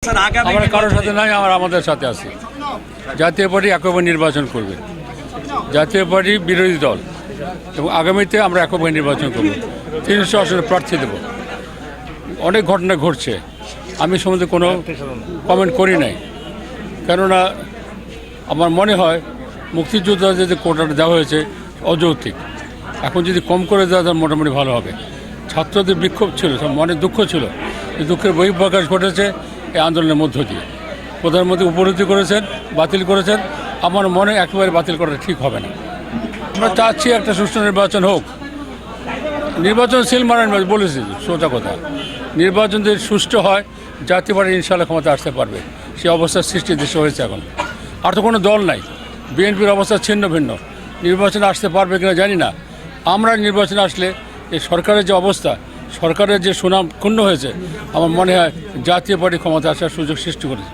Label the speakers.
Speaker 1: আমরা কারোর সাথে নাই, আমাদের সাথে আছে। জাতীয় পার্টি এককভাবে নির্বাচন করবে, জাতীয় পার্টি বিরোধী দল, এবং আগামীতে আমরা এককভাবে নির্বাচন করব, 300 আসনে প্রার্থী দেব। অনেক ঘটনা ঘটছে, আমি সম্বন্ধে কোনো কমেন্ট করি নাই, কেননা আমার মনে হয় মুক্তিযোদ্ধাদের যে কোটাটা দেওয়া হয়েছে অযৌক্তিক। এখন যদি কম করে দেওয়া যায় মোটামুটি ভালো হবে। ছাত্রদের বিক্ষোভ ছিল, মনে দুঃখ ছিল, এই দুঃখের বহিঃপ্রকাশ ঘটেছে এই আন্দোলনের মধ্য দিয়ে। প্রধানমন্ত্রী উপলব্ধি করেছেন, বাতিল করেছেন। আমার মনে একেবারে বাতিল করা ঠিক হবে না। আমরা চাচ্ছি একটা সুষ্ঠু নির্বাচন হোক। নির্বাচন সিল মারান বলেছি, সোজা কথা। নির্বাচন যদি সুষ্ঠু হয়, জাতীয় পার্টি ইনশাআল্লাহ ক্ষমতা আসতে পারবে। সেই অবস্থার সৃষ্টি দেশে হয়েছে এখন। আর তো কোনো দল নাই। বিএনপির অবস্থা ছিন্ন ভিন্ন, নির্বাচনে আসতে পারবে কিনা জানি না। আমরা নির্বাচনে আসলে এই সরকারের যে অবস্থা, সরকারের যে সুনাম ক্ষুণ্ণ হয়েছে, আমার মনে হয় জাতীয় পার্টি ক্ষমতা আসার সুযোগ সৃষ্টি করেছে।